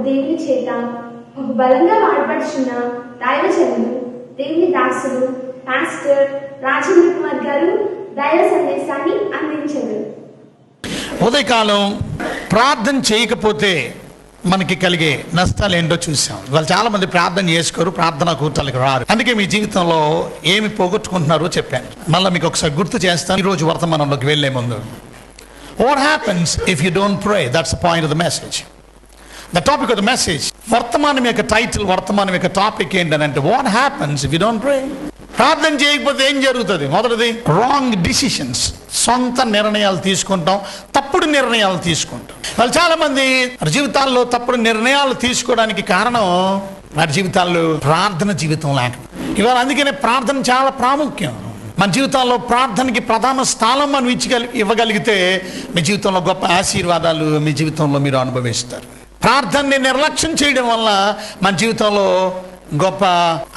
దేవుని చేత ఒక బలంగా వాడపడుచున్న దైవజనులు, దేవుని దాసులు, పాస్టర్ రాజేంద్ర కుమార్ గారు దైవ సందేశాన్ని అందించారు. ఉదయకాలం ప్రార్థన చేయకపోతే మనకి కలిగే నష్టాలు ఏంటో చూసాం. వాళ్ళు చాలా మంది ప్రార్థన చేసుకోరు, ప్రార్థనా కూర్చాలకు రారు. అందుకే మీ జీవితంలో ఏమి పోగొట్టుకుంటున్నారో చెప్పాను. మళ్ళీ మీకు ఒకసారి గుర్తు చేస్తాను. ఈరోజు వర్తమానంలోకి వెళ్లే ముందు, what happens if you don't pray? That's the point of the message, the topic of the message. వర్తమానం యొక్క టైటిల్, వర్తమానం యొక్క టాపిక్ ఏంటంటే what happens if you don't ప్రే. ప్రార్థన చేయకపోతే ఏం జరుగుతుంది? మొదటిది, రాంగ్ డిసిషన్స్. సొంత నిర్ణయాలు తీసుకుంటాం, తప్పుడు నిర్ణయాలు తీసుకుంటాం. వాళ్ళు చాలా మంది జీవితాల్లో తప్పుడు నిర్ణయాలు తీసుకోవడానికి కారణం వారి జీవితాల్లో ప్రార్థన జీవితం లేక. ఇవాళ అందుకనే ప్రార్థన చాలా ప్రాముఖ్యం. మన జీవితాల్లో ప్రార్థనకి ప్రధాన స్థానం మనం ఇవ్వగలిగితే మీ జీవితంలో గొప్ప ఆశీర్వాదాలు మీ జీవితంలో మీరు అనుభవిస్తారు. ప్రార్థనని నిర్లక్ష్యం చేయడం వల్ల మన జీవితంలో గొప్ప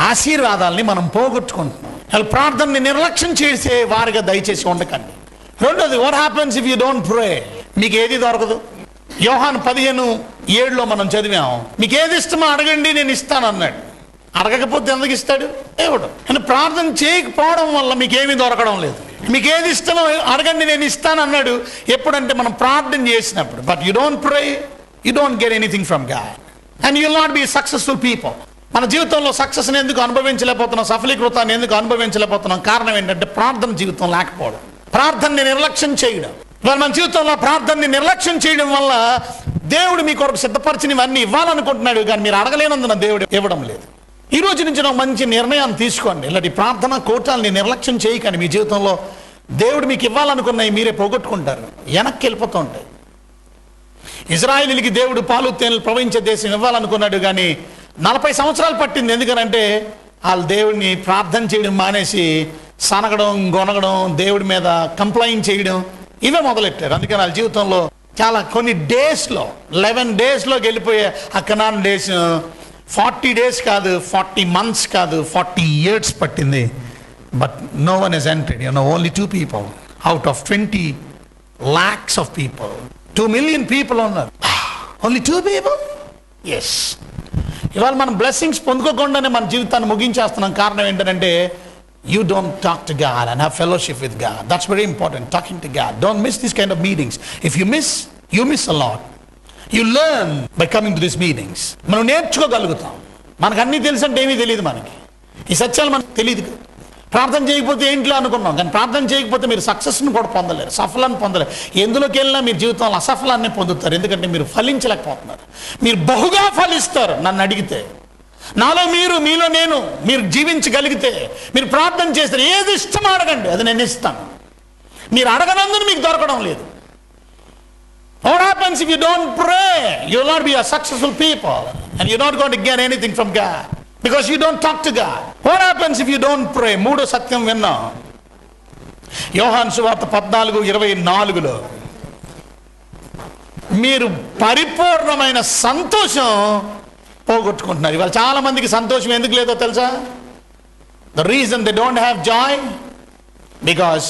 ఆశీర్వాదాలని మనం పోగొట్టుకుంటున్నాం. అలా ప్రార్థనని నిర్లక్ష్యం చేసే వారిగా దయచేసి ఉండకండి. రెండోది, what happens if you don't ప్రే? మీకు ఏది దొరకదు. యోహాను 15:7 మనం చదివాం, మీకు ఏది ఇష్టమో అడగండి నేను ఇస్తాను అన్నాడు. అడగకపోతే ఎందుకు ఇస్తాడు దేవుడు? అని ప్రార్థన చేయకపోవడం వల్ల మీకేమీ దొరకడం లేదు. మీకు ఏది ఇష్టమో అడగండి నేను ఇస్తాను అన్నాడు. ఎప్పుడంటే మనం ప్రార్థన చేసినప్పుడు. But you don't pray, you don't get anything from God and you will not be successful people. మన జీవితంలో సక్సెస్ని ఎందుకు అనుభవించలేకపోతున్నాం, సఫలీకృతాన్ని ఎందుకు అనుభవించలేకపోతున్నాం? కారణం ఏంటంటే ప్రార్థన జీవితం లేకపోవడం, ప్రార్థనని నిర్లక్ష్యం చేయడం. మన జీవితంలో ప్రార్థనని నిర్లక్ష్యం చేయడం వల్ల దేవుడు మీ కొరకు సిద్ధపరిచినవన్నీ ఇవ్వాలనుకుంటున్నాడు, కానీ మీరు అడగలేనందున దేవుడు ఇవ్వడం లేదు. ఈ రోజు నుంచి ఒక మంచి నిర్ణయాన్ని తీసుకోండి. ఇలాంటి ప్రార్థన కోటాలని నిర్లక్ష్యం చేయకండి. మీ జీవితంలో దేవుడు మీకు ఇవ్వాలనుకున్నవి మీరే పోగొట్టుకుంటారు, వెనక్కి వెళ్ళిపోతూ ఉంటాయి. ఇజ్రాయేలీలకి దేవుడు పాలు తేనెలు ప్రవహించే దేశం ఇవ్వాలనుకున్నాడు, కానీ 40 సంవత్సరాలు పట్టింది. ఎందుకనంటే వాళ్ళు దేవుడిని ప్రార్థన చేయడం మానేసి సనగడం, గొనగడం, దేవుడి మీద కంప్లైంట్ చేయడం, ఇవే మొదలెట్టారు. అందుకని వాళ్ళ జీవితంలో చాలా కొన్ని డేస్లో 11 డేస్లోకి వెళ్ళిపోయే ఆ కనాన్ డేస్ 40 డేస్ కాదు, 40 మంత్స్ కాదు, 40 years పట్టింది. But no one is entered. Only 2 people out of 20 lakhs of people. 2 million people ఉన్నారు, ఓన్లీ 2 people. ఎస్, ఇవాళ మనం బ్లెస్సింగ్స్ పొందుకోకుండానే మన జీవితాన్ని ముగించేస్తున్నాం. కారణం ఏంటంటే you don't talk to God and have fellowship with God. That's very important, talking to God. Don't miss these kind of meetings. If you miss, you miss a lot. You learn by coming to these meetings. మనం నేర్చుకోగలుగుతాం. మనకు అన్నీ తెలుసు అంటే ఏమీ తెలియదు. మనకి ఈ సత్యాలు మనకు తెలియదు. ప్రార్థన చేయకపోతే ఏంట్లో అనుకున్నాం, కానీ ప్రార్థన చేయకపోతే మీరు సక్సెస్ని కూడా పొందలేరు, సఫలాన్ని పొందలేరు. ఎందులోకి వెళ్ళినా మీరు జీవితంలో అసఫలాన్ని పొందుతారు. ఎందుకంటే మీరు ఫలించలేకపోతున్నారు. మీరు బహుగా ఫలిస్తారు. నన్ను అడిగితే నాలో మీరు, మీలో నేను, మీరు జీవించగలిగితే, మీరు ప్రార్థన చేస్తారు, ఏది ఇష్టం అడగండి, అది నేను ఇస్తాను. మీరు అడగనందున మీకు దొరకడం లేదు. What happens if you don't pray? You will not be a successful people and you're not going to get anything from God because you don't talk to God. What happens if you don't pray? మూడో సత్యం విన్నాం. యోహాను సువార్త 14:24 మీరు పరిపూర్ణమైన సంతోషం పోగొట్టుకుంటున్నారు. ఇవాళ చాలా మందికి సంతోషం ఎందుకు లేదో తెలుసా? The reason they don't have Joy because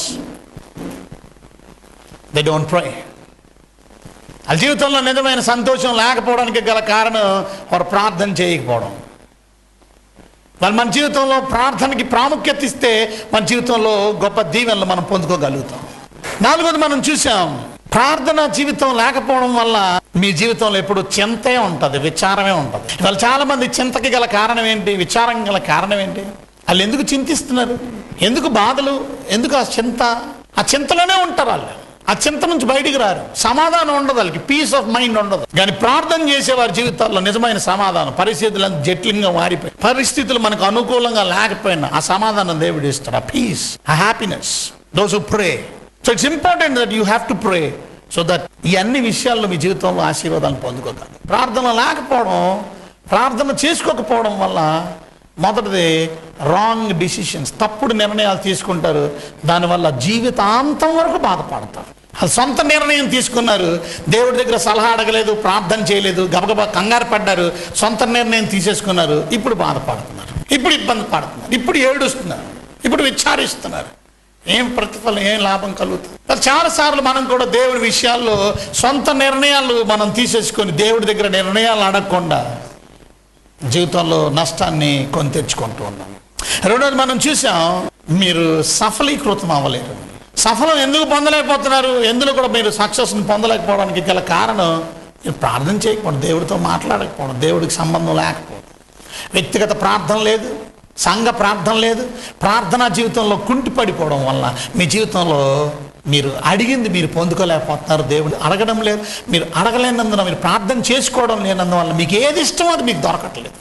they don't ప్రే. వాళ్ళ జీవితంలో నిజమైన సంతోషం లేకపోవడానికి గల కారణం వారు ప్రార్థన చేయకపోవడం. వాళ్ళు మన జీవితంలో ప్రార్థనకి ప్రాముఖ్యత ఇస్తే మన జీవితంలో గొప్ప దీవెనలు మనం పొందుకోగలుగుతాం. నాలుగోది మనం చూసాం, ప్రార్థన జీవితం లేకపోవడం వల్ల మీ జీవితంలో ఎప్పుడు చింతే ఉంటుంది, విచారమే ఉంటుంది. ఇవాళ చాలా మంది చింతకి గల కారణం ఏంటి, విచారం గల కారణం ఏంటి? వాళ్ళు ఎందుకు చింతిస్తున్నారు? ఎందుకు బాధలు? ఎందుకు ఆ చింత? ఆ చింతలోనే ఉంటారు వాళ్ళు. ఆ చింత నుంచి బయటికి రారు. సమాధానం ఉండదు వాళ్ళకి, పీస్ ఆఫ్ మైండ్ ఉండదు. కానీ ప్రార్థన చేసే వారి జీవితాల్లో నిజమైన సమాధానం. పరిస్థితులు జటిలంగా మారిపోయి, పరిస్థితులు మనకు అనుకూలంగా లేకపోయినా ఆ సమాధానం దేవుడు ఇస్తాడు, ఆ పీస్, ఆ happiness. Those who pray. So it's important that you have to pray so that ఈ అన్ని విషయాల్లో మీ జీవితంలో ఆశీర్వాదాలు పొందుకోగలరు. ప్రార్థన లేకపోవడం, ప్రార్థన చేసుకోకపోవడం వల్ల మొదటిది రాంగ్ డిసిషన్స్, తప్పుడు నిర్ణయాలు తీసుకుంటారు. దానివల్ల జీవితాంతం వరకు బాధపడతారు. సొంత నిర్ణయం తీసుకున్నారు, దేవుడి దగ్గర సలహా అడగలేదు, ప్రార్థన చేయలేదు, గబగబా కంగారు పడ్డారు, సొంత నిర్ణయం తీసేసుకున్నారు. ఇప్పుడు బాధపడుతున్నారు, ఇప్పుడు ఇబ్బంది పడుతున్నారు, ఇప్పుడు ఏడుస్తున్నారు, ఇప్పుడు విచారిస్తున్నారు. ఏం ప్రతిఫలం, ఏం లాభం కలుగుతుంది? మరి చాలాసార్లు మనం కూడా దేవుడి విషయాల్లో సొంత నిర్ణయాలు మనం తీసేసుకొని దేవుడి దగ్గర నిర్ణయాలు అడగకుండా జీవితంలో నష్టాన్ని కొని తెచ్చుకుంటూ ఉన్నాం. రెండోది మనం చూసాం, మీరు సఫలీకృతం అవ్వలేరు. సఫలం ఎందుకు పొందలేకపోతున్నారు? ఎందులో కూడా మీరు సక్సెస్ని పొందలేకపోవడానికి గల కారణం మీరు ప్రార్థన చేయకపోవడం, దేవుడితో మాట్లాడకపోవడం, దేవుడికి సంబంధం లేకపోవడం, వ్యక్తిగత ప్రార్థన లేదు, సంఘ ప్రార్థన లేదు, ప్రార్థనా జీవితంలో కుంటిపడిపోవడం వల్ల మీ జీవితంలో మీరు అడిగింది మీరు పొందుకోలేకపోతున్నారు. దేవుడు అడగడం లేదు, మీరు అడగలేనందున, మీరు ప్రార్థన చేసుకోవడం లేనందువల్ల మీకు ఏది ఇష్టమో అది మీకు దొరకట్లేదు.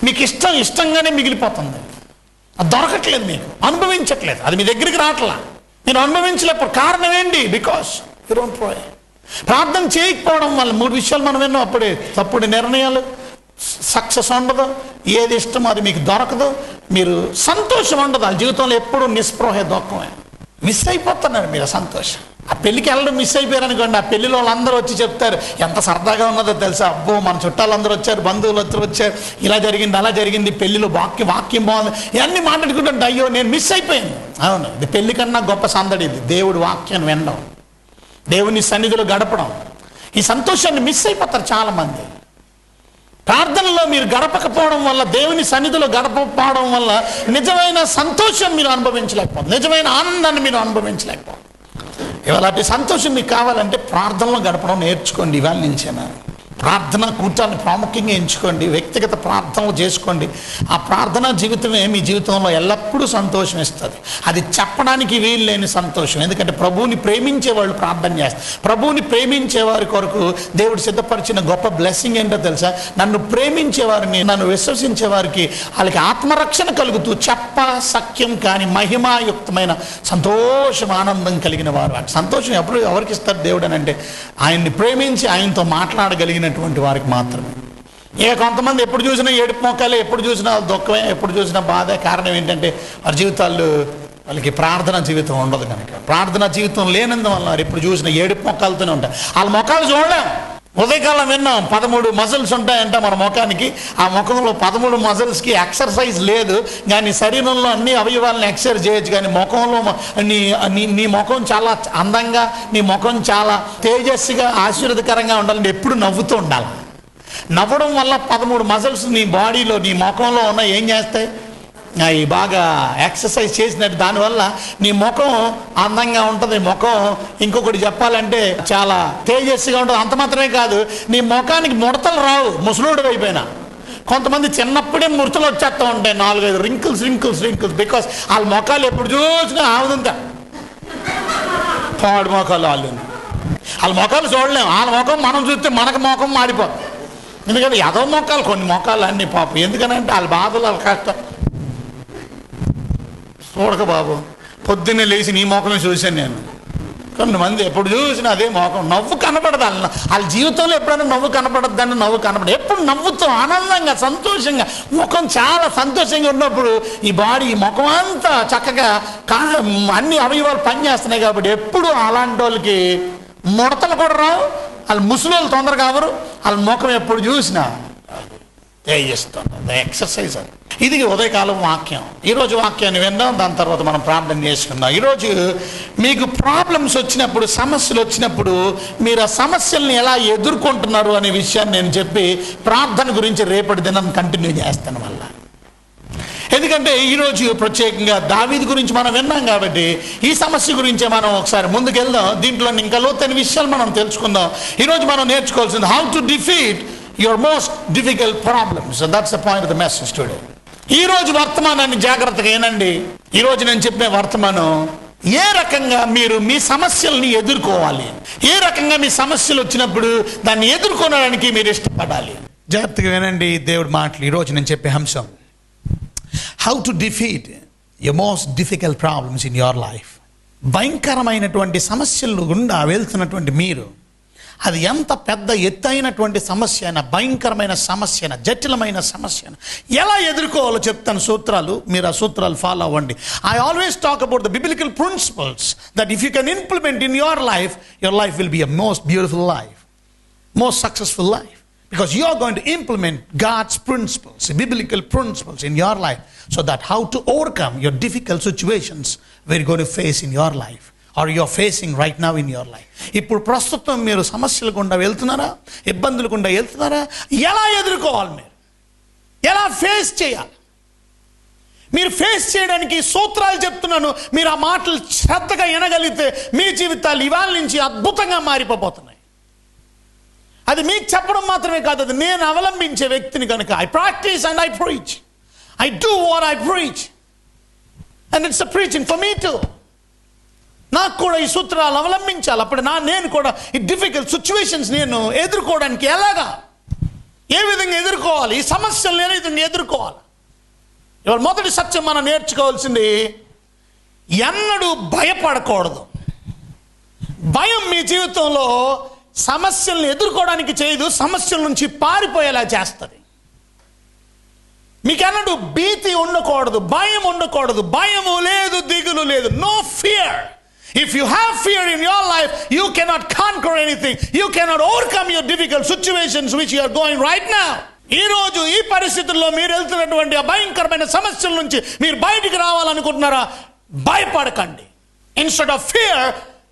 మీకు ఇష్టంగానే మిగిలిపోతుంది, అది దొరకట్లేదు, మీకు అనుభవించట్లేదు, అది మీ దగ్గరికి రావట్లా, మీరు అనుభవించలేకపో. కారణం ఏంటి? బికాస్ యు డోంట్ ప్రే. ప్రార్థన చేయకపోవడం వల్ల 3 విషయాలు మనం విన్నాం అప్పుడే. తప్పుడు నిర్ణయాలు, సక్సెస్ ఉండదు, ఏది ఇష్టమో అది మీకు దొరకదు, మీరు సంతోషం ఉండదు. ఆ జీవితంలో ఎప్పుడు నిస్పృహ, దుఃఖమే. మిస్ అయిపోతున్నారు మీరు సంతోషం. ఆ పెళ్ళికి వెళ్ళడం మిస్ అయిపోయారు అనుకోండి, ఆ పెళ్ళిలో వాళ్ళందరూ వచ్చి చెప్తారు ఎంత సరదాగా ఉన్నదో తెలుసా, అబ్బో మన చుట్టాలందరూ వచ్చారు, బంధువులు అందరూ వచ్చారు, ఇలా జరిగింది అలా జరిగింది, పెళ్ళిలో వాక్యం బాగుంది, ఇవన్నీ మాట్లాడుకుంటుంటే అయ్యో నేను మిస్ అయిపోయాను. అవును, ఇది పెళ్లి కన్నా గొప్ప సందడి, ఇది దేవుడి వాక్యాన్ని వినడం, దేవుని సన్నిధిలో గడపడం. ఈ సంతోషాన్ని మిస్ అయిపోతారు చాలామంది. ప్రార్థనలో మీరు గడపకపోవడం వల్ల, దేవుని సన్నిధిలో గడపకపోవడం వల్ల నిజమైన సంతోషం మీరు అనుభవించలేకపోతుంది, నిజమైన ఆనందాన్ని మీరు అనుభవించలేకపోతుంది. ఇవాళ అటు సంతోషం మీకు కావాలంటే ప్రార్థనలో గడపడం నేర్చుకోండి. ఇవాళ నుంచేనా ప్రార్థన కూర్చాలని ప్రాముఖ్యంగా ఎంచుకోండి, వ్యక్తిగత ప్రార్థనలు చేసుకోండి. ఆ ప్రార్థనా జీవితమే మీ జీవితంలో ఎల్లప్పుడూ సంతోషం ఇస్తుంది. అది చెప్పడానికి వీలు లేని సంతోషం. ఎందుకంటే ప్రభువుని ప్రేమించే వాళ్ళు ప్రార్థన చేస్తారు. ప్రభువుని ప్రేమించే వారి కొరకు దేవుడు సిద్ధపరిచిన గొప్ప బ్లెస్సింగ్ ఏంటో తెలుసా? నన్ను ప్రేమించే వారిని, నన్ను విశ్వసించే వారికి వాళ్ళకి ఆత్మరక్షణ కలుగుతూ చెప్ప సఖ్యం కానీ మహిమాయుక్తమైన సంతోషం, ఆనందం కలిగిన వారు. ఆ సంతోషం ఎప్పుడు ఎవరికి ఇస్తారు దేవుడు అని అంటే, ఆయన్ని ప్రేమించి ఆయనతో మాట్లాడగలిగినటువంటి వారికి మాత్రమే. ఇక కొంతమంది ఎప్పుడు చూసినా ఏడుపు మొక్కలే, ఎప్పుడు చూసినా దుఃఖమే, ఎప్పుడు చూసినా బాధే. కారణం ఏంటంటే వారి జీవితాల్లో వాళ్ళకి ప్రార్థన జీవితం ఉండదు కనుక. ప్రార్థన జీవితం లేనందువల్ల వారు ఎప్పుడు చూసినా ఏడుపు మొక్కలతోనే ఉంటారు. వాళ్ళ మొక్కలు చూడలేం. ఉదయకాలం విన్నాం 13 మజిల్స్ ఉంటాయంట మన ముఖానికి. ఆ ముఖంలో 13 మజిల్స్కి ఎక్సర్సైజ్ లేదు, కానీ శరీరంలో అన్ని అవయవాలను ఎక్సర్సైజ్ చేయొచ్చు. కానీ ముఖంలో నీ ముఖం చాలా అందంగా, నీ ముఖం చాలా తేజస్సుగా, ఆశీర్వదకరంగా ఉండాలంటే ఎప్పుడు నవ్వుతూ ఉండాలి. నవ్వడం వల్ల 13 మజిల్స్ నీ బాడీలో, నీ ముఖంలో ఉన్న ఏం చేస్తాయి, అవి బాగా ఎక్సర్సైజ్ చేసినట్టు. దానివల్ల నీ ముఖం అందంగా ఉంటుంది. ముఖం ఇంకొకటి చెప్పాలంటే చాలా తేజస్సుగా ఉంటుంది. అంత మాత్రమే కాదు, నీ ముఖానికి ముడతలు రావు ముసలోడు అయిపోయినా. కొంతమంది చిన్నప్పుడే ముడతలు వచ్చేస్తూ ఉంటాయి, 4-5 రింకిల్స్. బికాస్ వాళ్ళ ముఖాలు ఎప్పుడు చూసినా ఆవుతుంటా పాడు ముఖాలు. వాళ్ళ ముఖాలు చూడలేము. వాళ్ళ ముఖం మనం చూస్తే మనకు ముఖం మారిపోతుంది. ఎందుకంటే ఏదో మొక్కలు, కొన్ని మొక్కలు అన్నీ పాపం. ఎందుకనంటే వాళ్ళ బాధలు, వాళ్ళ కష్టం. చూడక బాబు, పొద్దున్నే లేచి నీ ముఖమే చూశాను నేను. కొంతమంది ఎప్పుడు చూసినా అదే ముఖం, నవ్వు కనపడదు. వాళ్ళ జీవితంలో ఎప్పుడైనా నవ్వు కనపడద్దని, నవ్వు కనపడదు. ఎప్పుడు నవ్వుతూ ఆనందంగా, సంతోషంగా, ముఖం చాలా సంతోషంగా ఉన్నప్పుడు ఈ బాడీ, ఈ ముఖం అంతా చక్కగా అన్ని అవయవాలు పనిచేస్తున్నాయి. కాబట్టి ఎప్పుడు అలాంటి వాళ్ళకి ముడతలు కూడా రావు, వాళ్ళు ముసలోళ్ళు తొందరగా అవరు. వాళ్ళ ముఖం ఎప్పుడు చూసినా చేయిస్తుంది ఎక్సర్సైజ్. ఇది ఉదయకాలం వాక్యం. ఈరోజు వాక్యాన్ని విందాం, దాని తర్వాత మనం ప్రార్థన చేసుకుందాం. ఈరోజు మీకు ప్రాబ్లమ్స్ వచ్చినప్పుడు, సమస్యలు వచ్చినప్పుడు మీరు ఆ సమస్యల్ని ఎలా ఎదుర్కొంటున్నారు అనే విషయాన్ని నేను చెప్పి ప్రార్థన గురించి రేపటి దినం కంటిన్యూ చేస్తాను మళ్ళా. ఎందుకంటే ఈరోజు ప్రత్యేకంగా దావీదు గురించి మనం విన్నాం కాబట్టి ఈ సమస్య గురించే మనం ఒకసారి ముందుకెళ్దాం. దీంట్లో ఇంకా లోతైన విషయాలు మనం తెలుసుకుందాం. ఈరోజు మనం నేర్చుకోవాల్సింది how to defeat your most difficult problems. That's the point of the message today. ఈరోజు వర్తమానాన్ని జాగ్రత్తగా ఏనండి. ఈరోజు నేను చెప్పే వర్తమానం ఏ రకంగా మీరు మీ సమస్యల్ని ఎదుర్కోవాలి, ఏ రకంగా మీ సమస్యలు వచ్చినప్పుడు దాన్ని ఎదుర్కోవడానికి మీరు ఇష్టపడాలి. జాగ్రత్తగా వినండి దేవుడి మాటలు. ఈరోజు నేను చెప్పే అంశం how to defeat your most difficult problems in your life. భయంకరమైనటువంటి సమస్యలు గుండా వెళ్తున్నటువంటి మీరు, అది ఎంత పెద్ద ఎత్తైనటువంటి సమస్య అయినా, భయంకరమైన సమస్య అయినా, జటిలమైన సమస్య అయినా ఎలా ఎదుర్కోవాలో చెప్తాను సూత్రాలు. మీరు ఆ సూత్రాలు ఫాలో అవ్వండి. I always talk about the biblical principles that if you can implement in your life will be a most beautiful life, most successful life. Because you are going to implement God's principles, biblical principles in your life, so that how to overcome your difficult situations we're going to face in your life, or you're facing right now in your life. ఇప్పుడు ప్రస్తుతం మీరు సమస్యలు గుండా వెళ్తున్నారా, ఇబ్బందులు గుండా వెళ్తున్నారా? ఎలా ఎదుర్కోవాలి, మీరు ఎలా ఫేస్ చేయాలి? మీరు ఫేస్ చేయడానికి సూత్రాలు చెప్తున్నాను. మీరు ఆ మాటలు శ్రద్ధగా వినగలిగితే మీ జీవితాలు ఇవాళ నుంచి అద్భుతంగా మారిపోతున్నాయి. అది మీకు చెప్పడం మాత్రమే కాదు, అది నేను అవలంబించే వ్యక్తిని కనుక. I practice and I preach. I do what I preach, and it's a preaching for me to. నాకు కూడా ఈ సూత్రాలు అవలంబించాలి. అప్పుడు నేను కూడా ఈ డిఫికల్ట్ సిచ్యువేషన్స్ నేను ఎదుర్కోవడానికి ఎలాగా, ఏ విధంగా ఎదుర్కోవాలి, ఈ సమస్యలు ఏ విధంగా ఎదుర్కోవాలి. ఇవాళ మొదటి సత్యం మనం నేర్చుకోవాల్సింది, ఎన్నడూ భయపడకూడదు. భయం మీ జీవితంలో సమస్యలను ఎదుర్కోవడానికి చేయదు, సమస్యల నుంచి పారిపోయేలా చేస్తుంది. మీకెన్నడూ భీతి ఉండకూడదు, భయం ఉండకూడదు. భయము లేదు, దిగులు లేదు. No fear. If you have fear in your life, you cannot conquer anything. You cannot overcome your difficult situations which you are going right now. ఈ రోజు ఈ పరిస్థితుల్లో మీరు వెళ్తున్నటువంటి ఆ భయంకరమైన సమస్యల నుంచి మీరు బయటికి రావాలనుకుంటున్నారా? భయపడకండి. Instead of fear,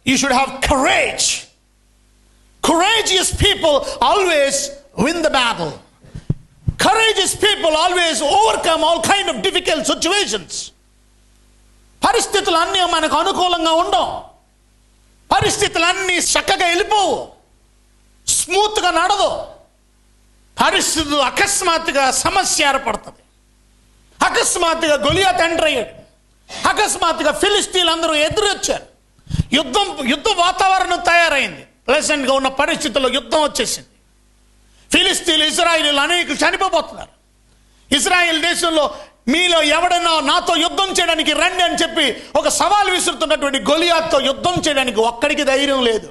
you should have courage. Courageous people always win the battle. Courageous people always overcome all kind of difficult situations. పరిస్థితులన్నీ మనకు అనుకూలంగా ఉండవు. పరిస్థితులన్నీ చక్కగా వెళ్ళిపోవు, స్మూత్గా నడదు. పరిస్థితులు అకస్మాత్తుగా సమస్య ఏర్పడుతుంది. అకస్మాత్తుగా గొలియాత్ ఎంటర్ అయ్యాడు. అకస్మాత్తుగా ఫిలిస్తీన్లందరూ ఎదురొచ్చారు. యుద్ధ వాతావరణం తయారైంది. ప్రెసెంట్గా ఉన్న పరిస్థితుల్లో యుద్ధం వచ్చేసింది. ఫిలిస్తీన్లు, ఇజ్రాయిలీలు అనేకులు చనిపోతున్నారు. ఇజ్రాయిల్ దేశంలో మీలో ఎవడైనా నాతో యుద్ధం చేయడానికి రండి అని చెప్పి ఒక సవాల్ విసురుతున్నటువంటి గొలియాత్తో యుద్ధం చేయడానికి ఒక్కడికి ధైర్యం లేదు.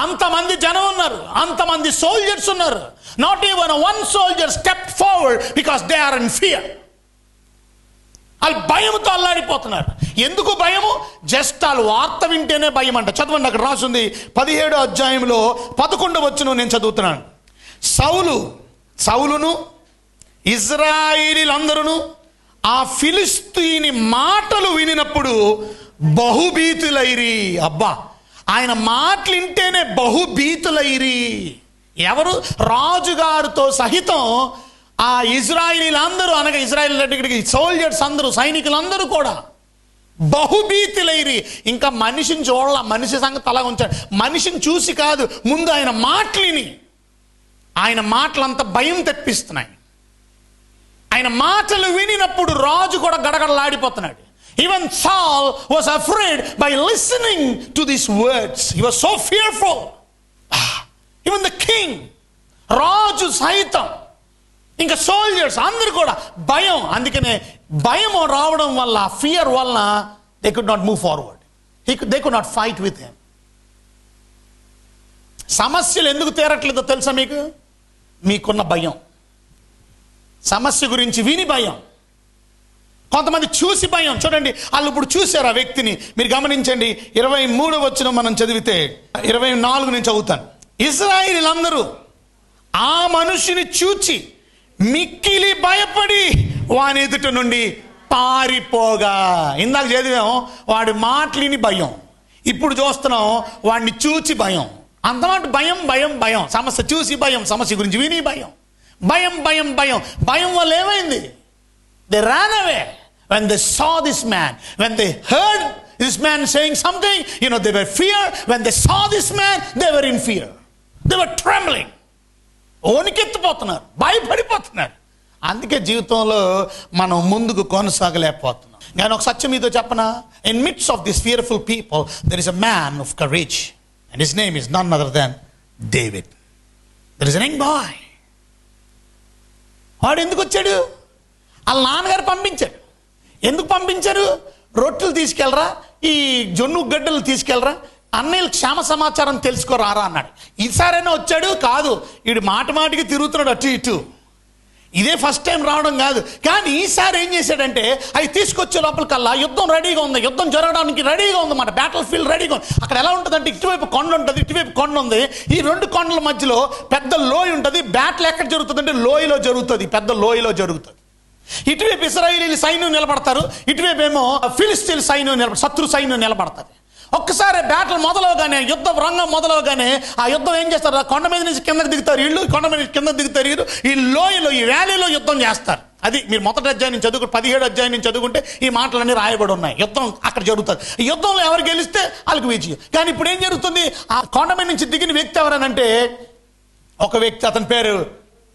అంతమంది జనం ఉన్నారు, అంతమంది సోల్జర్స్ ఉన్నారు. Not even one soldier step forward because they are in fear. వాళ్ళు భయంతో అల్లాడిపోతున్నారు. ఎందుకు భయము? జస్ట్ వాళ్ళు వార్త వింటేనే భయం అంట. చదవండి, అక్కడ రాసింది 17వ అధ్యాయంలో 11వ వచనం నేను చదువుతున్నాను. సౌలును ఇజ్రాయిలీలందరూ ఆ ఫిలిస్తీని మాటలు వినినప్పుడు బహుభీతులైరి. అబ్బా, ఆయన మాటలు వింటేనే బహుభీతులైరి. ఎవరు? రాజుగారితో సహితం ఆ ఇజ్రాయిలీలందరూ, అనగా ఇజ్రాయిల్ సోల్జర్స్ అందరూ, సైనికులందరూ కూడా బహుభీతులైరి. ఇంకా మనిషిని చూడాల, మనిషి సంగతి అలా ఉంచాడు. మనిషిని చూసి కాదు, ముందు ఆయన మాటలిని. ఆయన మాటలంతా భయం తెప్పిస్తున్నాయి. ఆయన మాటలు వినినప్పుడు రాజు కూడా గడగడలాడిపోతున్నాడు. Even Saul was afraid by listening to these words. He was so fearful. Even the king, రాజు సైతం, ఇంకా సోల్జర్స్ అందరూ కూడా భయం. అందుకనే భయం రావడం వల్ల, ఫియర్ వల్ల they could not move forward. They could not fight with him. సమస్యలు ఎందుకు తీరట్లేదో తెలుసా మీకు? మీకున్న భయం. సమస్య గురించి విని భయం, కొంతమంది చూసి భయం. చూడండి, వాళ్ళు ఇప్పుడు చూశారు ఆ వ్యక్తిని. మీరు గమనించండి, 23వ వచనం మనం చదివితే 24 నుంచి చదువుతాను. ఇశ్రాయేలీయులందరూ ఆ మనుషుని చూచి మిక్కిలి భయపడి వాని ఎదుట నుండి పారిపోగా. ఇందాక చదివాం వాడి మాటలిని భయం, ఇప్పుడు చూస్తున్నాం వాడిని చూచి భయం. అంతమాట భయం భయం భయం. సమస్య చూసి భయం, సమస్య గురించి విని భయం. భయం భయం భయం. భయం వల్ల ఏమైంది? They ran away when they saw this man. When they heard this man saying something, they were fear. When they saw this man, they were in fear. They were trembling. ఓనికెత్తిపోతున్నారు, భయపడిపోతున్నారు. అందుకే జీవితంలో మనం ముందుకు కొనసాగలేకపోతున్నాం. నేను ఒక సత్యం మీతో చెప్పనా? In midst of these fearful people, there is a man of courage, and his name is none other than David. There is a young boy. వాడు ఎందుకు వచ్చాడు? వాళ్ళ నాన్నగారు పంపించాడు. ఎందుకు పంపించారు? రొట్టెలు తీసుకెళ్ళరా, ఈ జొన్ను గడ్డలు తీసుకెళ్ళరా, అన్నయ్యలు క్షేమ సమాచారం తెలుసుకోరారా అన్నాడు. ఈసారైనా వచ్చాడు? కాదు, వీడు మాట మాటికి తిరుగుతున్నాడు అటు ఇటు. ఇదే ఫస్ట్ టైం రావడం కాదు. కానీ ఈసారి ఏం చేశాడంటే అవి తీసుకొచ్చే లోపలికల్లా యుద్ధం రెడీగా ఉంది, యుద్ధం జరగడానికి రెడీగా ఉందన్నమాట. బ్యాటిల్ ఫీల్డ్ రెడీగా ఉంది. అక్కడ ఎలా ఉంటుందంటే ఇటువైపు కొండ ఉంటుంది, ఇటువైపు కొండ ఉంది. ఈ రెండు కొండల మధ్యలో పెద్ద లోయ ఉంటుంది. బ్యాటిల్ ఎక్కడ జరుగుతుందంటే లోయలో జరుగుతుంది, పెద్ద లోయలో జరుగుతుంది. ఇటువైపు ఇశ్రాయేలీయుల సైన్యం నిలబడతారు, ఇటువైపు ఏమో ఫిలిస్తీన్ల సైన్యం నిలబడతారు, శత్రు సైన్యం నిలబడతారు. ఒక్కసారి బ్యాటిల్ మొదలవగానే, యుద్ధ రంగం మొదలవగానే ఆ యుద్ధం ఏం చేస్తారు? కొండ మీద నుంచి కిందకి దిగుతారు వీళ్ళు, కొండ మీద నుంచి కిందకి దిగుతారు వీళ్ళు. ఈ లోయలో, ఈ వ్యాలీలో యుద్ధం చేస్తారు. అది మీరు మొదటి అధ్యాయం నుంచి చదువుకుంటే 17 అధ్యాయం నుంచి చదువుకుంటే ఈ మాటలన్నీ రాయబడి ఉన్నాయి. యుద్ధం అక్కడ జరుగుతుంది. ఈ యుద్ధంలో ఎవరు గెలిస్తే వాళ్ళకి విజయం. కానీ ఇప్పుడు ఏం జరుగుతుంది? ఆ కొండ మీద నుంచి దిగిన వ్యక్తి ఎవరనంటే ఒక వ్యక్తి, అతని పేరు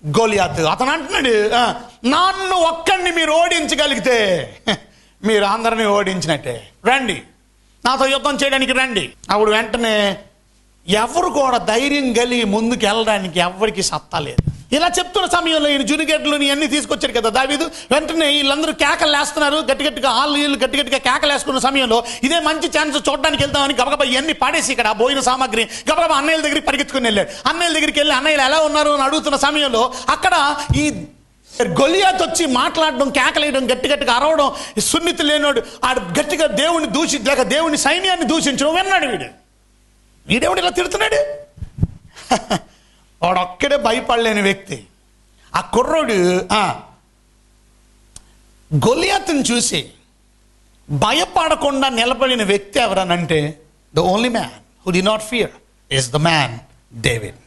గోలియాతు. అతను అంటున్నాడు, నన్ను ఒక్కడిని మీరు ఓడించగలిగితే మీరు అందరినీ ఓడించినట్టే, రండి నాతో యుద్ధం చేయడానికి రండి. అప్పుడు వెంటనే ఎవరు కూడా ధైర్యం కలిగి ముందుకు వెళ్ళడానికి ఎవరికి సత్తా లేదు. ఇలా చెప్తున్న సమయంలో ఈయన జునిగెడ్లు ఇవన్నీ తీసుకొచ్చారు కదా దావీదు. వెంటనే వీళ్ళందరూ కేకలు వేస్తున్నారు, గట్టిగా వీళ్ళు గట్టిగా కేకలు వేసుకున్న సమయంలో ఇదే మంచి ఛాన్స్ చూడడానికి వెళ్తామని గబగబా ఇవన్నీ పాడేసి ఇక్కడ భోజన సామాగ్రి గబగబా అన్నయ్యల దగ్గరికి పరిగెత్తుకుని వెళ్ళాడు. అన్నయ్యల దగ్గరికి వెళ్ళి అన్నయ్యలు ఎలా ఉన్నారు అని అడుగుతున్న సమయంలో అక్కడ ఈ గొలియాతు వచ్చి మాట్లాడడం, కేకలేయడం, గట్టిగా అరవడం. సున్నితి లేనోడు ఆడు గట్టిగా దేవుని లేక దేవుని సైన్యాన్ని దూషించడం విన్నాడు. వీడేవాడు ఇలా తిడుతున్నాడు. వాడొక్కడే భయపడలేని వ్యక్తి. ఆ కుర్రోడు గొలియాతుని చూసి భయపడకుండా నిలబడిన వ్యక్తి ఎవరనంటే the only man who did not fear is the man David.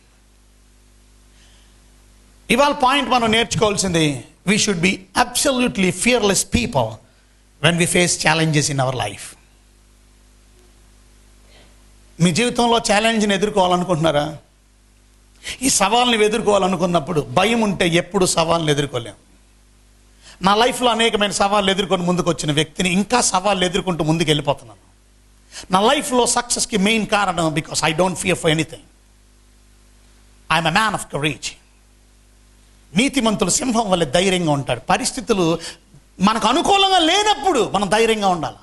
ఇవాళ పాయింట్ మనం నేర్చుకోవాల్సింది, we should be absolutely fearless people when we face challenges in our life. మీ జీవితంలో ఛాలెంజ్ని ఎదుర్కోవాలనుకుంటున్నారా? ఈ సవాల్ని ఎదుర్కోవాలనుకున్నప్పుడు భయం ఉంటే ఎప్పుడు సవాల్ని ఎదుర్కోలేము. నా లైఫ్లో అనేకమైన సవాళ్ళు ఎదుర్కొని ముందుకు వచ్చిన వ్యక్తిని, ఇంకా సవాళ్ళు ఎదుర్కొంటూ ముందుకు వెళ్ళిపోతున్నాను. నా లైఫ్లో సక్సెస్కి మెయిన్ కారణం because I don't fear for anything. I'm a man of courage. నీతిమంతులు సింహం వల్ల ధైర్యంగా ఉంటాడు. పరిస్థితులు మనకు అనుకూలంగా లేనప్పుడు మనం ధైర్యంగా ఉండాలి.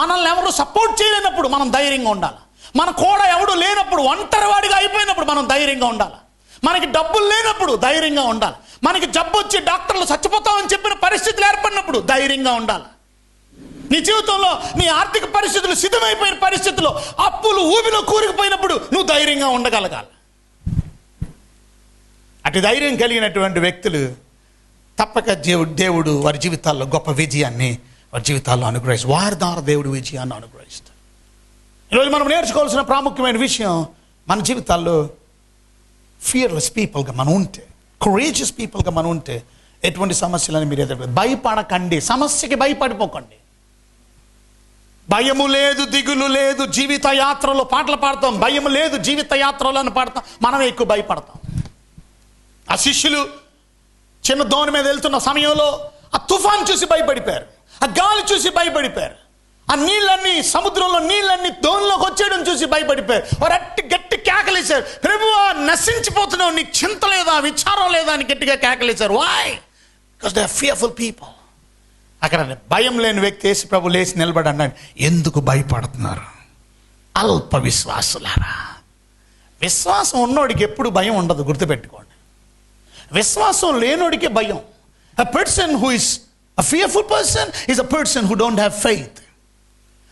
మనల్ని ఎవరు సపోర్ట్ చేయలేనప్పుడు మనం ధైర్యంగా ఉండాలి. మన కూడా ఎవడు లేనప్పుడు, ఒంటరివాడిగా అయిపోయినప్పుడు మనం ధైర్యంగా ఉండాలి. మనకి డబ్బులు లేనప్పుడు ధైర్యంగా ఉండాలి. మనకి జబ్బు వచ్చి డాక్టర్లు చచ్చిపోతామని చెప్పిన పరిస్థితులు ఏర్పడినప్పుడు ధైర్యంగా ఉండాలి. నీ జీవితంలో నీ ఆర్థిక పరిస్థితులు సిద్ధమైపోయిన పరిస్థితుల్లో, అప్పులు ఊబిలో కూరుకుపోయినప్పుడు నువ్వు ధైర్యంగా ఉండగలగాలి. అటు ధైర్యం కలిగినటువంటి వ్యక్తులు తప్పక దేవుడు వారి జీవితాల్లో గొప్ప విజయాన్ని వారి జీవితాల్లో అనుగ్రహిస్తారు. వారి ద్వారా దేవుడు విజయాన్ని అనుగ్రహిస్తారు. ఈరోజు మనం నేర్చుకోవాల్సిన ప్రాముఖ్యమైన విషయం, మన జీవితాల్లో ఫియర్లెస్ పీపుల్గా మనం ఉంటే, కరేజియస్ పీపుల్గా మనం ఉంటే ఎటువంటి సమస్యలని మీరు ఎదుర్కొంటారు. భయపడకండి, సమస్యకి భయపడిపోకండి. భయము లేదు, దిగులు లేదు. జీవిత యాత్రలో పాటలు పాడతాం, భయము లేదు జీవిత యాత్రలో అని పాడతాం. మనమే ఎక్కువ భయపడతాం. ఆ శిష్యులు చిన్న దోణి మీద వెళ్తున్న సమయంలో ఆ తుఫాన్ చూసి భయపడిపోయారు, ఆ గాలి చూసి భయపడిపోయారు, ఆ నీళ్ళన్నీ సముద్రంలో నీళ్ళన్నీ దోణిలోకి వచ్చేయడం చూసి భయపడిపోయారు. వారు గట్టి కేకలేశారు, ప్రభువా నశించిపోతున్నావు, నీకు చింత లేదా, విచారం లేదా అని గట్టిగా కేకలేశారు. Why? Because they are fearful people. అక్కడ భయం లేని వ్యక్తి యేసు ప్రభు లేచి నిలబడి అన్నాడు, ఎందుకు భయపడుతున్నారు అల్ప విశ్వాసులారా? విశ్వాసం ఉన్నోడికి ఎప్పుడు భయం ఉండదు, గుర్తుపెట్టుకోండి. విశ్వాసం లేనోడికే భయం. A person who is a fearful person is a person who don't have faith.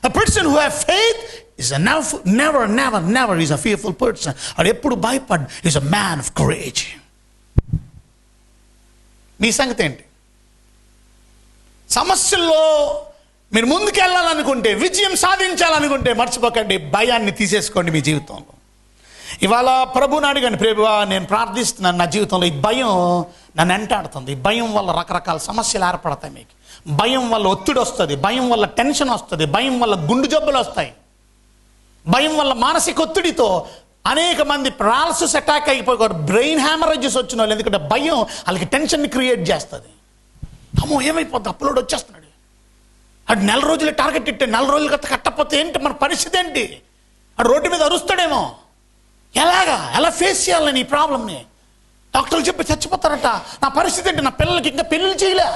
A person who have faith is a never is a fearful person. And ఎప్పుడు భయపడ్ is a man of courage. మీ సంగతి ఏంటి? సమస్యల్లో మీరు ముందుకెళ్ళాలనుకుంటే, విజయం సాధించాలనుకుంటే మర్చిపోకండి, భయాన్ని తీసేసుకోండి మీ జీవితంలో. ఇవాళ ప్రభుని అడగండి, ప్రభువా నేను ప్రార్థిస్తున్నాను, నా జీవితంలో ఈ భయం నన్ను వెంటాడుతుంది. ఈ భయం వల్ల రకరకాల సమస్యలు ఏర్పడతాయి. మీకు భయం వల్ల ఒత్తిడి వస్తుంది, భయం వల్ల టెన్షన్ వస్తుంది, భయం వల్ల గుండె జబ్బులు వస్తాయి, భయం వల్ల మానసిక ఒత్తిడితో అనేక మంది పారాలిసిస్ అటాక్ అయిపోయి బ్రెయిన్ హ్యామరేజెస్ వచ్చిన వాళ్ళు. ఎందుకంటే భయం వాళ్ళకి టెన్షన్ని క్రియేట్ చేస్తుంది. అమ్మో ఏమైపోద్ది, అప్లోడ్ వచ్చేస్తున్నాడు, అటు 4 రోజులు టార్గెట్ ఇట్టే 4 రోజులు కట్టకపోతే ఏంటి మన పరిస్థితి ఏంటి, అటు రోడ్డు మీద అరుస్తాడేమో, ఎలా ఫేస్ చేయాలని ఈ ప్రాబ్లమ్ని. డాక్టర్లు చెప్పి చచ్చిపోతారట, నా పరిస్థితి ఏంటి, నా పిల్లలకి ఇంకా పెళ్ళిళ్ళు చేయలే,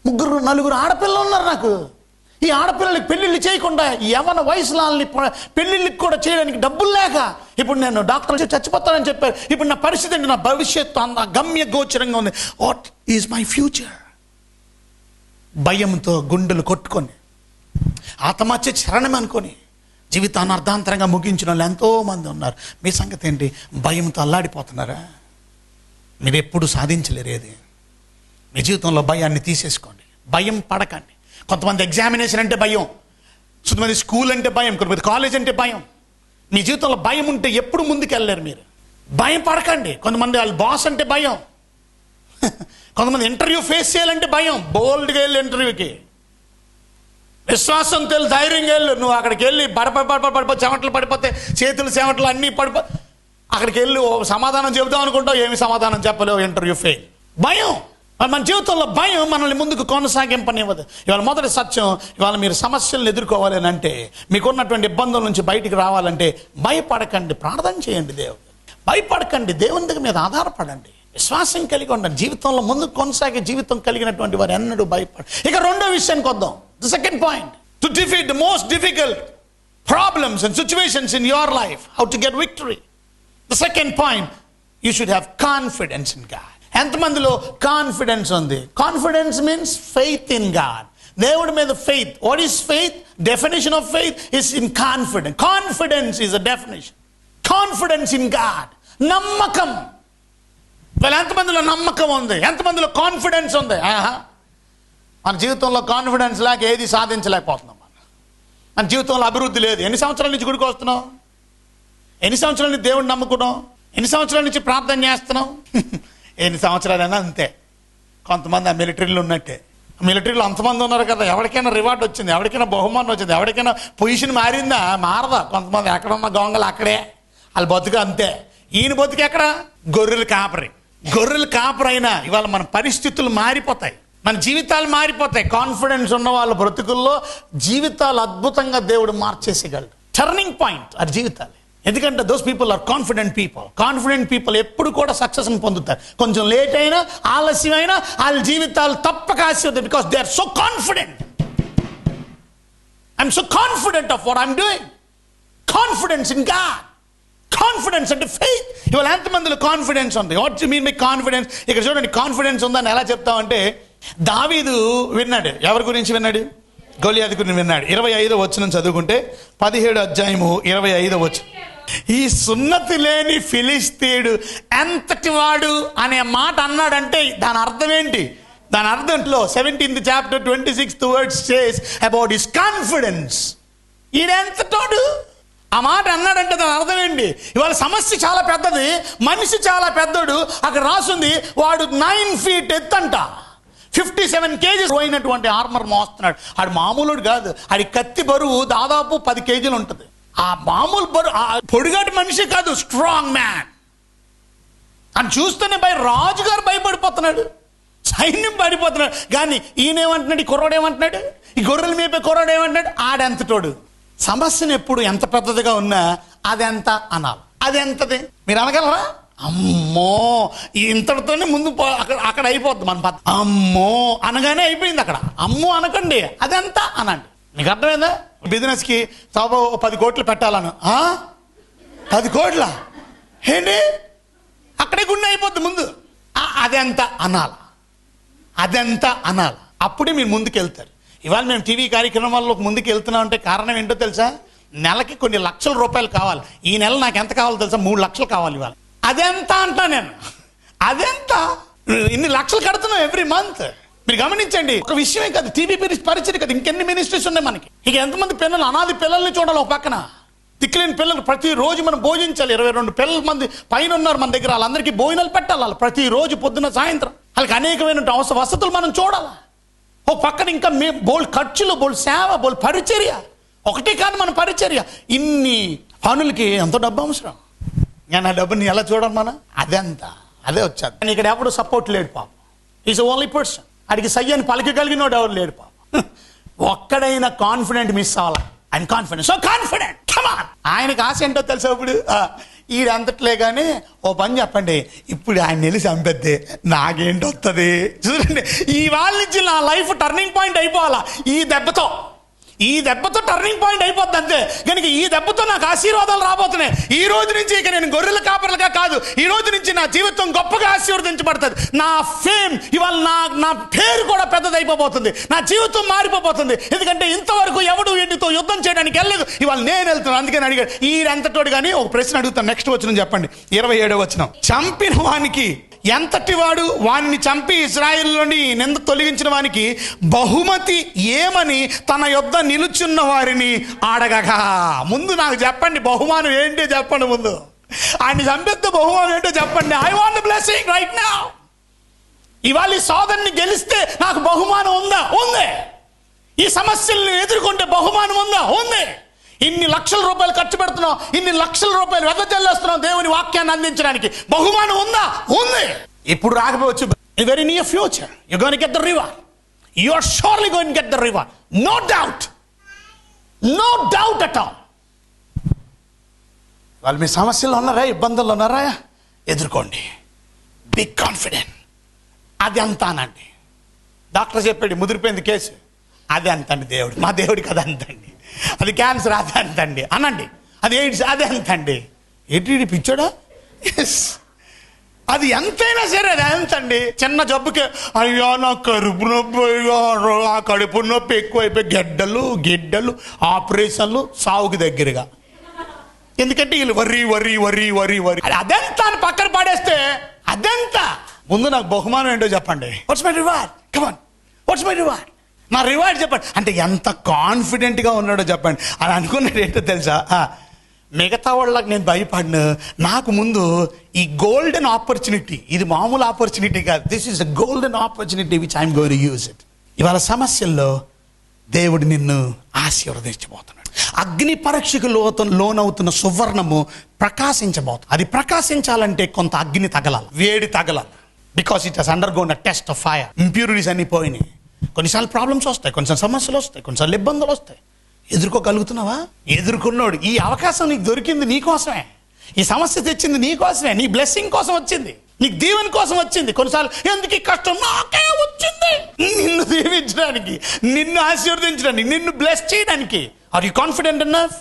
3-4 ఆడపిల్లలు ఉన్నారు నాకు, ఈ ఆడపిల్లలకి పెళ్ళిళ్ళు చేయకుండా యవ్వన వయసులని పెళ్ళిళ్ళకి కూడా చేయడానికి డబ్బులు లేక ఇప్పుడు నేను డాక్టర్ చచ్చిపోతానని చెప్పారు. ఇప్పుడు నా పరిస్థితి ఏంటి, నా భవిష్యత్తు అంత గమ్య గోచరంగా ఉంది. What is my future? భయంతో గుండెలు కొట్టుకొని ఆత్మహత్య శరణం అనుకొని జీవితాన్ని అర్ధాంతరంగా ముగించిన వాళ్ళు ఎంతోమంది ఉన్నారు. మీ సంగతి ఏంటి? భయంతో అల్లాడిపోతున్నారా? మీరు ఎప్పుడు సాధించలేరు ఏది. మీ జీవితంలో భయాన్ని తీసేసుకోండి, భయం పడకండి. కొంతమంది ఎగ్జామినేషన్ అంటే భయం, కొంతమంది స్కూల్ అంటే భయం, కొంతమంది కాలేజ్ అంటే భయం. మీ జీవితంలో భయం ఉంటే ఎప్పుడు ముందుకు వెళ్ళలేరు మీరు. భయం పడకండి. కొంతమంది వాళ్ళ బాస్ అంటే భయం, కొంతమంది ఇంటర్వ్యూ ఫేస్ చేయాలంటే భయం. బోల్డ్గా వెళ్ళి ఇంటర్వ్యూకి విశ్వాసంతో వెళ్ళి ధైర్యంగా వెళ్ళు. నువ్వు అక్కడికి వెళ్ళి పడిపో చెమటలు పడిపోతే చేతులు చెమటలు అన్నీ పడిపో, అక్కడికి వెళ్ళి సమాధానం చెబుదాం అనుకుంటావు, ఏమి సమాధానం చెప్పలేవు, ఇంటర్వ్యూ ఫెయిల్. భయం. మన జీవితంలో భయం మనల్ని ముందుకు కొనసాగింపనివ్వదు. ఇవాళ మొదటి సత్యం, ఇవాళ మీరు సమస్యలను ఎదుర్కోవాలి అని అంటే, మీకున్నటువంటి ఇబ్బందుల నుంచి బయటికి రావాలంటే భయపడకండి, ప్రార్థన చేయండి. దేవుడు భయపడకండి, దేవుని మీద ఆధారపడండి, విశ్వాసం కలిగి ఉండండి. జీవితంలో ముందుకు కొనసాగే జీవితం కలిగినటువంటి వారు ఎన్నడూ భయపడ. ఇక రెండో విషయానికి వద్దాం. The second point, to defeat the most difficult problems and situations in your life, how to get victory. The second point, you should have confidence in God. ఎంతమందిలో కాన్ఫిడెన్స్ ఉంది? Confidence means faith in God. దేవుడి మీద faith. What is faith? Definition of faith is in confidence. Confidence is a definition. Confidence in God, నమ్మకం. well ఎంతమందిలో నమ్మకం ఉంది? ఎంతమందిలో confidence ఉంది? మన జీవితంలో కాన్ఫిడెన్స్ లేక ఏది సాధించలేకపోతున్నాం. మన జీవితంలో అభివృద్ధి లేదు. ఎన్ని సంవత్సరాల నుంచి గుడికి వస్తున్నాం? ఎన్ని సంవత్సరాల నుంచి దేవుడిని నమ్ముకున్నాం? ఎన్ని సంవత్సరాల నుంచి ప్రార్థన చేస్తున్నాం? ఎన్ని సంవత్సరాలైనా అంతే. కొంతమంది ఆ మిలిటరీలో ఉన్నట్టే. మిలిటరీలో అంతమంది ఉన్నారు కదా, ఎవరికైనా రివార్డ్ వచ్చింది, ఎవరికైనా బహుమానం వచ్చింది, ఎవరికైనా పొజిషన్ మారిందా? మారదా. కొంతమంది ఎక్కడున్న గొంగలు అక్కడే, వాళ్ళ బతుకు అంతే. ఈయన బతుకు ఎక్కడ? గొర్రెలు కాపరి. గొర్రెలు కాపరైనా ఇవాళ మన పరిస్థితులు మారిపోతాయి, మన జీవితాలు మారిపోతాయి. కాన్ఫిడెన్స్ ఉన్న వాళ్ళ బ్రతుకుల్లో జీవితాలు అద్భుతంగా దేవుడు మార్చేసేయగలడు. టర్నింగ్ పాయింట్ ఆ జీవితాలు. ఎందుకంటే those people are confident people. Confident people ఎప్పుడు కూడా సక్సెస్ని పొందుతారు. కొంచెం లేట్ అయినా ఆలస్యమైనా వాళ్ళ జీవితాలు తప్పక ఆశీర్వదించారు. Because they are so confident. I'm so confident of what I'm doing. Confidence in God. Confidence అంటే ఫెయిత్. ఇవాళ ఎంతమందిలో కాన్ఫిడెన్స్ ఉంది? What you mean by confidence? ఇక్కడ చూడండి, కాన్ఫిడెన్స్ ఉందని ఎలా చెప్తామంటే, దావీదు విన్నాడు. ఎవరి గురించి విన్నాడు? గొలియాతు గురించి విన్నాడు. 25వ వచనం చదువుకుంటే 17వ అధ్యాయము 25వ వచనం, ఈ సున్నతి లేని ఫిలిస్తీయుడు ఎంతటి వాడు అనే మాట అన్నాడంటే దాని అర్థం ఏంటి? దాని అర్థంలో 17th chapter 26th verse says about his confidence. ఈడెంతటోడు ఆ మాట అన్నాడంటే దాని అర్థం ఏంటి? ఇవాళ సమస్య చాలా పెద్దది, మనిషి చాలా పెద్దోడు. అక్కడ రాసింది వాడు 9 feet ఎత్తంట, 57 kgs అయినటువంటి ఆర్మర్ మోస్తున్నాడు. ఆడు మామూలుడు కాదు. ఆడి కత్తి బరువు దాదాపు 10 kgs ఉంటుంది. ఆ మామూలు బరువు, పొడిగాటి మనిషి కాదు, స్ట్రాంగ్ మ్యాన్. అని చూస్తేనే రాజుగారు భయపడిపోతున్నాడు, సైన్యం పడిపోతున్నాడు. కానీ ఈయనేమంటున్నాడు? ఈ కుర్రాడు ఏమంటున్నాడు? ఈ గొర్రెలు మేపే కుర్రాడు ఏమంటున్నాడు? ఆడెంతటోడు. సమస్యను ఎప్పుడు ఎంత పెద్దదిగా ఉన్నా అదెంత అనాలి. అదెంతది మీరు అనగలరా? అమ్మో ఇంతటితోనే ముందు అక్కడ అయిపోద్ది మన పద్ధతి. అమ్మో అనగానే అయిపోయింది అక్కడ. అమ్మో అనకండి, అదెంత అనండి. మీకు అర్థమైందా? బిజినెస్కి 10 కోట్లు పెట్టాలను. 10 కోట్ల ఏంటి? అక్కడే గుండె అయిపోద్ది ముందు. అదెంత అనాలి, అదెంత అనాలి. అప్పుడే మీరు ముందుకు వెళ్తారు. ఇవాళ మేము టీవీ కార్యక్రమాల్లో ముందుకు వెళ్తున్నాం అంటే కారణం ఏంటో తెలుసా? నెలకి కొన్ని లక్షల రూపాయలు కావాలి. ఈ నెల నాకు ఎంత కావాలో తెలుసా? 3 లక్షలు కావాలి ఇవాళ. అదెంత అంటా నేను. అదెంత? ఇన్ని లక్షలు కడుతున్నాం ఎవ్రీ మంత్. మీరు గమనించండి, ఒక విషయమే కాదు, టీవీ పరిచయం కదా, ఇంకెన్ని మినిస్ట్రీస్ ఉన్నాయి మనకి. ఇక ఎంతమంది పిల్లలు, అనాది పిల్లల్ని చూడాలి ఒక పక్కన. తిక్కలేని పిల్లలు ప్రతిరోజు మనం భోజించాలి. 22 పిల్లల మంది పైన ఉన్నారు మన దగ్గర. వాళ్ళందరికీ భోజనాలు పెట్టాలి. వాళ్ళు ప్రతిరోజు పొద్దున్న సాయంత్రం వాళ్ళకి అనేకమైన వసతులు మనం చూడాలి. ఓ పక్కన ఇంకా బోల్డ్ ఖర్చులు, బోల్డ్ సేవ, బోల్డ్ పరిచర్య. ఒకటే కాదు మన పరిచర్య. ఇన్ని పనులకి ఎంతో డబ్బు అవసరం. కానీ ఆ డబ్బుని ఎలా చూడాలి మనం? అదంతా అదే వచ్చాది. కానీ ఇక్కడ ఎవడు సపోర్ట్ లేడు పాపం. Is only person. అడిగి సయ్యని పలికగలిగినోడు ఎవరు లేడు పాపం. ఒక్కడైనా కాన్ఫిడెంట్ మిస్ అవ్వాలి. I'm confident, so confident, come on. ఆయనకు ఆశ ఏంటో తెలుసా? ఇప్పుడు ఈడంతట్లే కానీ ఓ పని చెప్పండి, ఇప్పుడు ఆయన నిలిచి చంపేద్దే నాకేంటి వస్తుంది? చూడండి, ఈ వాళ్ళ నుంచి నా లైఫ్ టర్నింగ్ పాయింట్ అయిపోవాలా ఈ దెబ్బతో. ఈ దెబ్బతో టర్నింగ్ పాయింట్ అయిపోద్ది అంతే. కనుక ఈ దెబ్బతో నాకు ఆశీర్వాదాలు రాబోతున్నాయి. ఈ రోజు నుంచి ఇక నేను గొర్రెల కాపరులుగా కాదు, ఈ రోజు నుంచి నా జీవితం గొప్పగా ఆశీర్వదించబడుతుంది. నా ఫేమ్ ఇవాళ నా పేరు కూడా పెద్దదైపోతుంది. నా జీవితం మారిపోతుంది. ఎందుకంటే ఇంతవరకు ఎవడు వీటితో యుద్ధం చేయడానికి వెళ్ళలేదు, ఇవాళ నేను వెళ్తున్నాను. అందుకని అడిగాడు ఈ ఎంతటోడు. కానీ ఒక ప్రశ్న అడుగుతాను, నెక్స్ట్ వచనం చెప్పండి, 27వ వచనం. చంపిన వానికి ఎంతటి వాడు వానిని చంపి ఇశ్రాయేలులోని నింద తొలగించిన వానికి బహుమతి ఏమని తన యొద్ద నిలుచున్న వారిని అడగగా. ముందు నాకు చెప్పండి బహుమానం ఏంటో చెప్పండి. ముందు ఆయన్ని చంపేస్తే బహుమానం ఏంటో చెప్పండి. I want blessing right now. ఇవాళ ఈ సోదరుని గెలిస్తే నాకు బహుమానం ఉందా? ఉంది. ఈ సమస్యల్ని ఎదుర్కొంటే బహుమానం ఉందా? ఉంది. ఇన్ని లక్షల రూపాయలు ఖర్చు పెడుతున్నాం, ఇన్ని లక్షల రూపాయలు వెదజల్లేస్తున్నాం దేవుని వాక్యాన్ని అందించడానికి, బహుమానం ఉందా? ఉంది. ఇప్పుడు రాకపోవచ్చు. Very near future you going get the reward. You are surely going get the reward. No doubt, no doubt at all. వాళ్ళు మీ సమస్యలు ఉన్నారా, ఇబ్బందులు ఉన్నారా, ఎదుర్కోండి. Be confident. అది అంతానండి. డాక్టర్ చెప్పాడు ముదిరిపోయింది కేసు, అది అంతండి. దేవుడు మా దేవుడికి అది అంతండి. అది క్యాన్సర్, అది అంతండి అనండి. అది ఎయిడ్స్, అది అంతండి. ఏంటి పిచ్చోడా? ఎస్, అది ఎంతైనా సరే అది ఎంతండి. చిన్న జబ్బుకి అయ్యో నా కడుపు నొప్పి, అయ్యో ఆ కడుపు నొప్పి ఎక్కువైపోయి గిడ్డలు ఆపరేషన్లు సావుకి దగ్గరగా. ఎందుకంటే వీళ్ళు వరి వరి వరి వరి వరి అదెంత అని పక్కన పాడేస్తే అదెంత. ముందు నాకు బహుమానం ఏంటో చెప్పండి. What's my reward? Come on, what's my reward? నా రివార్డ్ చెప్పండి. అంటే ఎంత కాన్ఫిడెంట్గా ఉన్నాడో చెప్పండి. అని అనుకున్నాడు ఏంటో తెలుసా, మిగతా వాళ్ళకి నేను భయపడిన, నాకు ముందు ఈ గోల్డెన్ ఆపర్చునిటీ, ఇది మామూలు ఆపర్చునిటీ కాదు, this is a golden opportunity which I'm going to use it. ఇవాళ సమస్యల్లో దేవుడు నిన్ను ఆశీర్వదించబోతున్నాడు. అగ్ని పరీక్షకు లోనవుతున్న సువర్ణము ప్రకాశించబోతుంది. అది ప్రకాశించాలంటే కొంత అగ్ని తగలాలి, వేడి తగలాలి. Because it has undergone a test of fire. Impurities అన్ని పోయినాయి. కొన్నిసార్లు ప్రాబ్లమ్స్ వస్తాయి, కొన్నిసార్లు సమస్యలు వస్తాయి, కొన్నిసార్లు ఇబ్బందులు వస్తాయి. ఎదుర్కోగలుగుతున్నావా? ఎదుర్కొన్నాడు. ఈ అవకాశం నీకు దొరికింది నీకోసమే. ఈ సమస్య తెచ్చింది నీకోసమే. నీ బ్లెస్సింగ్ కోసం వచ్చింది, నీకు దీవెన కోసం వచ్చింది. కొన్నిసార్లు ఎందుకు ఈ కష్టం నాకే వచ్చింది? నిన్ను దీవించడానికి, నిన్ను ఆశీర్వదించడానికి, నిన్ను బ్లెస్ చేయడానికి. Are you confident enough?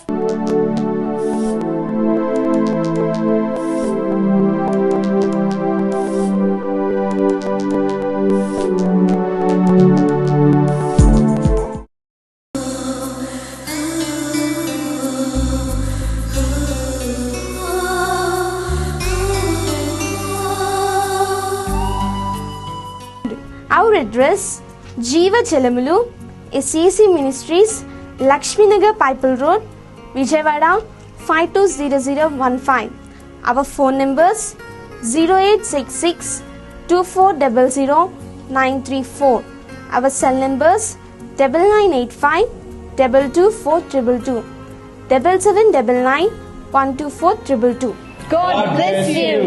Our address, Jeeva Chalamulo, SCC Ministries, Lakshminagar Pipal Road, Vijayawada 520015. Our phone numbers 0866 2400 934. Our cell numbers 9985 22422, 7799 12422. God bless you.